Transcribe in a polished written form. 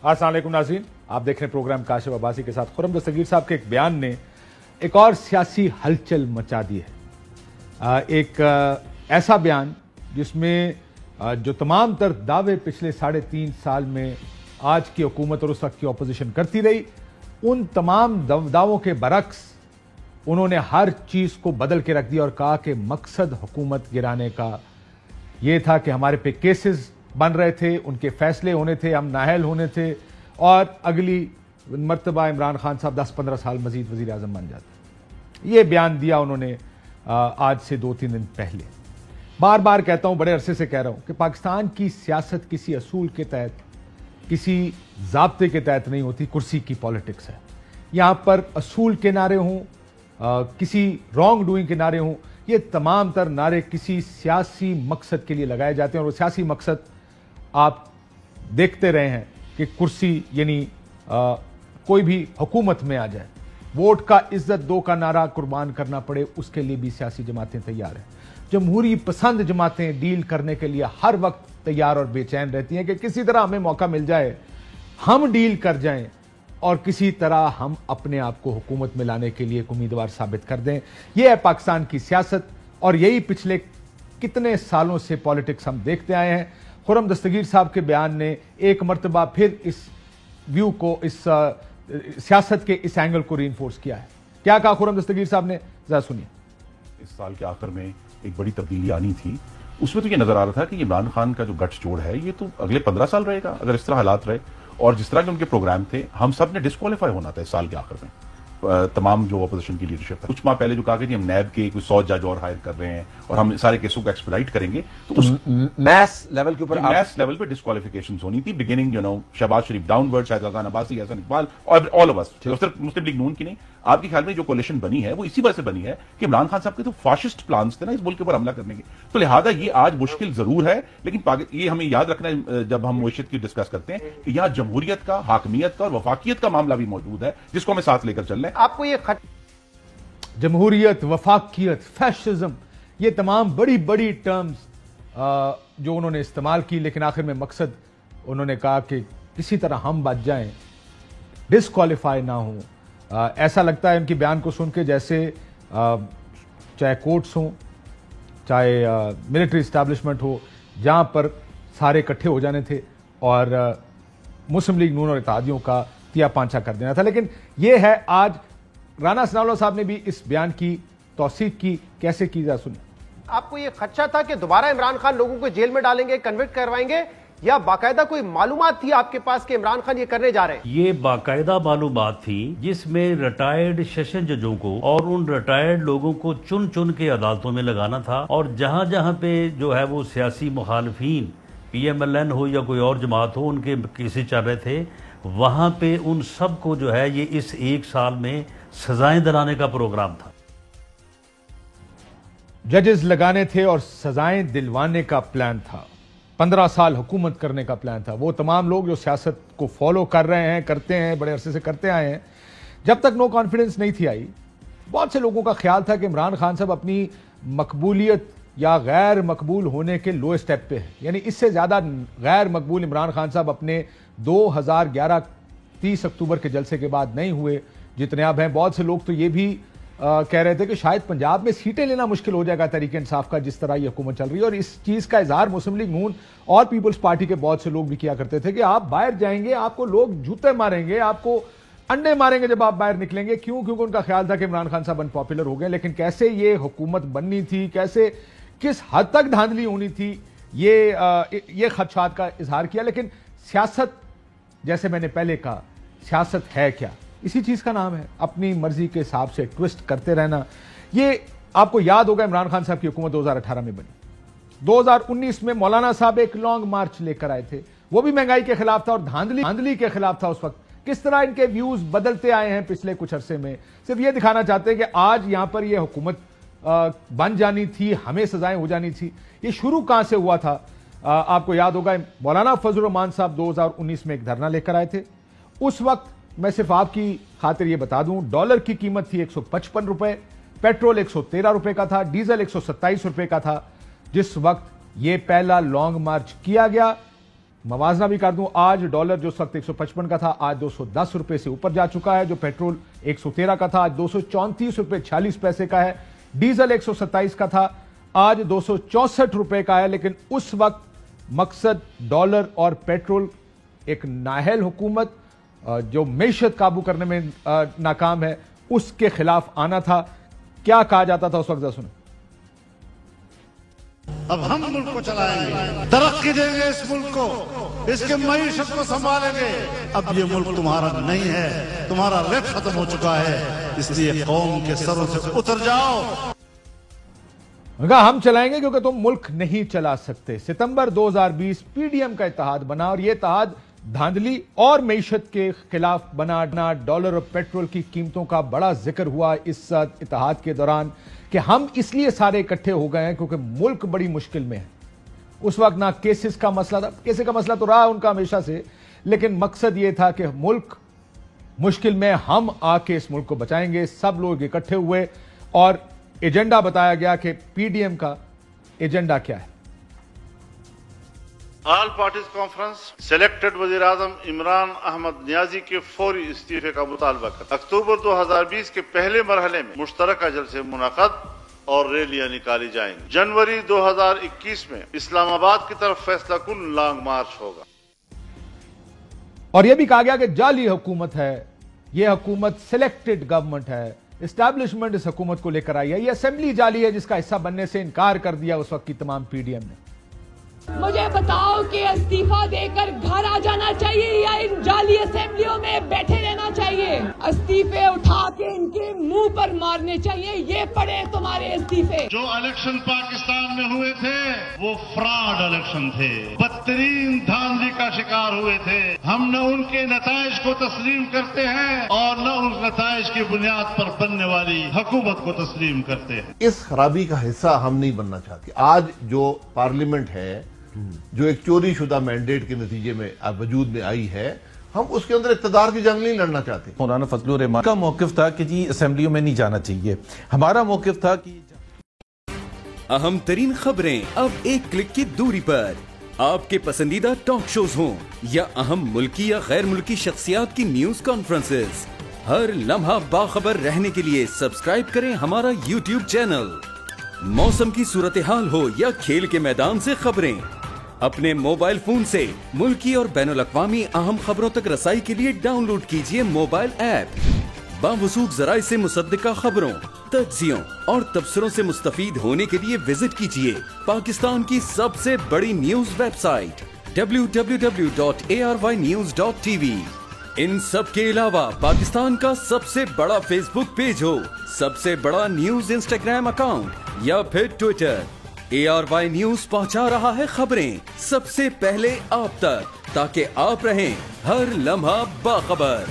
अस्सलाम वालेकुम नाज़रीन, आप देख रहे हैं प्रोग्राम काशिफ अब्बासी के साथ। खुर्रम दस्तगीर साहब के एक बयान ने एक और सियासी हलचल मचा दी है। एक ऐसा बयान जिसमें जो तमाम तर दावे पिछले 3.5 साल में आज की हुकूमत और उस वक्त की अपोजिशन करती रही, उन तमाम दावों के बरक्स उन्होंने हर चीज को बदल के रख दिया और कहा कि मकसद हुकूमत गिराने का यह था कि हमारे पे केसेस बन रहे थे, उनके फैसले होने थे, हम नाअहल होने थे और अगली मर्तबा इमरान खान साहब 10-15 साल मजीद वजीर आजम बन जाते। ये बयान दिया उन्होंने आज से 2-3 दिन पहले। बार बार कहता हूं, बड़े अरसे से कह रहा हूं कि पाकिस्तान की सियासत किसी असूल के तहत, किसी जाब्ते के तहत नहीं होती, कुर्सी की पॉलिटिक्स है। यहां पर असूल के नारे हों, किसी रॉन्ग डूइंग के नारे हों, ये तमाम तर नारे किसी सियासी मकसद के लिए लगाए जाते हैं और वो सियासी मकसद आप देखते रहे हैं कि कुर्सी यानी कोई भी हुकूमत में आ जाए, वोट का इज्जत दो का नारा कुर्बान करना पड़े, उसके लिए भी सियासी जमातें तैयार हैं। जमहूरी पसंद जमातें डील करने के लिए हर वक्त तैयार और बेचैन रहती हैं कि किसी तरह हमें मौका मिल जाए, हम डील कर जाएं और किसी तरह हम अपने आप को हुकूमत में लाने के लिए एक उम्मीदवार साबित कर दें। यह है पाकिस्तान की सियासत और यही पिछले कितने सालों से पॉलिटिक्स हम देखते आए हैं। खुर्रम दस्तगीर साहब के बयान ने एक मर्तबा फिर इस व्यू को, इस सियासत के इस एंगल को रीइंफोर्स किया है। क्या कहा खुर्रम दस्तगीर साहब ने, जरा सुनिए। इस साल के आखिर में एक बड़ी तब्दीली आनी थी, उसमें तो ये नजर आ रहा था कि इमरान खान का जो गठजोड़ है ये तो अगले 15 साल रहेगा अगर इस तरह हालात रहे। और जिस तरह के उनके प्रोग्राम थे, हम सब ने डिस्क्वालीफाई होना था इस साल के आखिर में, तमाम जो अपोजिशन की लीडरशिप है। कुछ माह पहले जो कहा कि हम नैब के कुछ 100 जज और हायर कर रहे हैं और हम सारे केसों को एक्सपेडाइट करेंगे, तो उस मैस लेवल के ऊपर, मैस लेवल पे डिस्क्वालिफिकेशन होनी थी। बिगिनिंग शहबाज शरीफ डाउनवर्ड, शाहिद खान अब्बासी, हसन इकबाल और ऑल ऑफ अस, सिर्फ मुस्लिम लीग नून की नहीं। आपके ख्याल में जो कोलिशन बनी है वो इसी वजह से बनी है कि इमरान खान साहब के तो फाशिस्ट प्लान्स थे ना इस मुल्क के ऊपर हमला करने के। तो लिहाजा ये आज मुश्किल जरूर है, लेकिन ये हमें याद रखना है जब हम मुआशियत की डिस्कस करते हैं कि यहां जमहूरियत का, हाकमियत का और वफाकियत का मामला भी मौजूद है, जिसको हमें साथ लेकर चल रहे हैं। आपको ये जमहूरियत, वफाकियत, फैशिज्म, ये तमाम बड़ी बड़ी टर्म्स जो उन्होंने इस्तेमाल की, लेकिन आखिर में मकसद उन्होंने कहा कि किसी तरह हम बच जाएं, डिस्क्वालीफाई ना हो। ऐसा लगता है उनकी बयान को सुन के जैसे चाहे कोर्ट्स हों, चाहे मिलिट्री इस्टेब्लिशमेंट हो, जहां पर सारे इकट्ठे हो जाने थे और मुस्लिम लीग नून और इत्तेहादियों का तिया पांचा कर देना था। लेकिन यह है आज राना सनाउल्लाह साहब ने भी इस बयान की तौसीक की। कैसे की, जा सुनिए। आपको यह खदशा था कि दोबारा इमरान खान लोगों को जेल में डालेंगे, कन्विक्ट करवाएंगे, या बाकायदा कोई मालूमात थी आपके पास कि इमरान खान ये करने जा रहे हैं? ये बाकायदा मालूमात थी जिसमें रिटायर्ड सेशन जजों को और उन रिटायर्ड लोगों को चुन चुन के अदालतों में लगाना था और जहां जहां पे जो है वो सियासी मुखालफीन, PMLN हो या कोई और जमात हो, उनके केसेस चल रहे थे, वहां पे उन सब को जो है ये इस 1 साल में सजाएं दिलाने का प्रोग्राम था। जजेस लगाने थे और सजाएं दिलवाने का प्लान था। 15 साल हुकूमत करने का प्लान था। वो तमाम लोग जो सियासत को फॉलो कर रहे हैं, करते हैं, बड़े अरसे से करते आए हैं, जब तक नो कॉन्फिडेंस नहीं थी आई, बहुत से लोगों का ख्याल था कि इमरान खान साहब अपनी मकबूलियत या गैर मकबूल होने के लो स्टेप पे है। यानी इससे ज्यादा गैर मकबूल इमरान खान साहब अपने 2011 30 अक्टूबर के जलसे के बाद नहीं हुए जितने अब हैं। बहुत से लोग तो ये भी कह रहे थे कि शायद पंजाब में सीटें लेना मुश्किल हो जाएगा तहरीक इंसाफ का, जिस तरह ये हुकूमत चल रही है। और इस चीज का इजहार मुस्लिम लीग नून और पीपल्स पार्टी के बहुत से लोग भी किया करते थे कि आप बाहर जाएंगे, आपको लोग जूते मारेंगे, आपको अंडे मारेंगे जब आप बाहर निकलेंगे। क्योंकि उनका ख्याल था कि इमरान खान साहब अनपॉपुलर हो गए। लेकिन कैसे ये हुकूमत बननी थी, कैसे किस हद तक धांधली होनी थी, ये खदशात का इजहार किया। लेकिन सियासत, जैसे मैंने पहले कहा, सियासत है क्या? इसी चीज का नाम है अपनी मर्जी के हिसाब से ट्विस्ट करते रहना। ये आपको याद होगा इमरान खान साहब की हुकूमत 2018 में बनी। 2019 में मौलाना साहब एक लॉन्ग मार्च लेकर आए थे, वो भी महंगाई के खिलाफ था और धांधली के खिलाफ था उस वक्त। किस तरह इनके व्यूज बदलते आए हैं पिछले कुछ अरसे में, सिर्फ ये दिखाना चाहते हैं कि आज यहां पर यह हुकूमत बन जानी थी, हमें सजाएं हो जानी थी। ये शुरू कहां से हुआ था? आपको याद होगा मौलाना फजल रहमान साहब 2019 में एक धरना लेकर आए थे। उस वक्त मैं सिर्फ आपकी खातिर यह बता दूं, डॉलर की कीमत थी 155 रुपए, पेट्रोल 113 रुपए का था, डीजल 127 रुपए का था जिस वक्त यह पहला लॉन्ग मार्च किया गया। मवाजना भी कर दूं, आज डॉलर जो इस वक्त 155 का था आज 210 रुपए से ऊपर जा चुका है। जो पेट्रोल 113 का था आज 234 रुपए 46 पैसे का है। डीजल 127 का था आज 264 रुपए का है। लेकिन उस वक्त मकसद डॉलर और पेट्रोल, एक नाअहल हुकूमत जो मेशत काबू करने में नाकाम है, उसके खिलाफ आना था। क्या कहा जाता था उस वक्त, सुनो। अब हम मुल्क को चलाएंगे, तरक्की देंगे इस मुल्क को, इसके मईशत को संभालेंगे। अब ये मुल्क तुम्हारा नहीं है, तुम्हारा रेट खत्म हो चुका है, इसलिए कौम के सरों से उतर जाओ। हम चलाएंगे क्योंकि तुम मुल्क नहीं चला सकते। सितंबर 2020 पीडीएम का इत्तेहाद बना और यह इत्तेहाद धांधली और मईशत के खिलाफ बना। डॉलर और पेट्रोल की कीमतों का बड़ा जिक्र हुआ इस इत्तेहाद के दौरान कि हम इसलिए सारे इकट्ठे हो गए हैं क्योंकि मुल्क बड़ी मुश्किल में है। उस वक्त ना केसेस का मसला था, केसेस का मसला तो रहा उनका हमेशा से, लेकिन मकसद यह था कि मुल्क मुश्किल में, हम आके इस मुल्क को बचाएंगे। सब लोग इकट्ठे हुए और एजेंडा बताया गया कि पीडीएम का एजेंडा क्या है। ऑल पार्टीज कॉन्फ्रेंस सिलेक्टेड वजीर आजम इमरान अहमद नियाजी के फौरी इस्तीफे का मुतालबा कर अक्टूबर 2020 के पहले मरहले में मुश्तरका जलसे मुनाक़द और रैलियां निकाली जाएंगी। जनवरी 2021 में इस्लामाबाद की तरफ फैसला कुन लॉन्ग मार्च होगा। और यह भी कहा गया कि जाली हुकूमत है, यह हुकूमत सिलेक्टेड गवर्नमेंट है, एस्टैब्लिशमेंट इस हुकूमत को लेकर आई है, यह असेंबली जाली है जिसका हिस्सा बनने से इनकार कर दिया उस वक्त की तमाम पीडीएम ने। मुझे बताओ कि इस्तीफा देकर घर आ जाना चाहिए या इन जाली असेंबलियों में बैठे रहना चाहिए? इस्तीफे उठा के इनके मुंह पर मारने चाहिए। ये पड़े तुम्हारे इस्तीफे। जो इलेक्शन पाकिस्तान में हुए थे वो फ्रॉड इलेक्शन थे, बदतरीन धांधली का शिकार हुए थे। हम न उनके नताइज को तस्लीम करते हैं और न उस नताइज की बुनियाद पर बनने वाली हुकूमत को तस्लीम करते हैं। इस खराबी का हिस्सा हम नहीं बनना चाहते। आज जो पार्लियामेंट है, जो एक चोरी शुदा मैंडेट के नतीजे में वजूद में आई है, हम उसके अंदर इक़्तिदार की जंग नहीं लड़ना चाहते। मौलाना फजलुर रहमान का मौक़िफ़ था कि जी असेंबलियों में नहीं जाना चाहिए। हमारा मौक़िफ़ था कि अहम तरीन खबरें अब एक क्लिक की दूरी पर, आपके पसंदीदा टॉक शोज हों या अहम मुल्की या गैर मुल्की शख्सियात की न्यूज कॉन्फ्रेंसेस, हर लम्हा बाखबर रहने के लिए सब्सक्राइब करें हमारा YouTube चैनल। मौसम की सूरत हाल हो या खेल के मैदान से खबरें, अपने मोबाइल फोन से मुल्की और बैनुल-अक़वामी अहम खबरों तक रसाई के लिए डाउनलोड कीजिए मोबाइल ऐप। बावसूख ज़राए से मुसद्दिका खबरों, तज्ज़ियों और तबसरों से मुस्तफीद होने के लिए विजिट कीजिए पाकिस्तान की सबसे बड़ी न्यूज वेबसाइट www.arYnews.tv। इन सब के अलावा पाकिस्तान का सबसे बड़ा फेसबुक पेज हो, सबसे बड़ा न्यूज इंस्टाग्राम अकाउंट या फिर ट्विटर, ARY न्यूज पहुंचा रहा है खबरें सबसे पहले आप तक, ताकि आप रहें हर लम्हा बाखबर।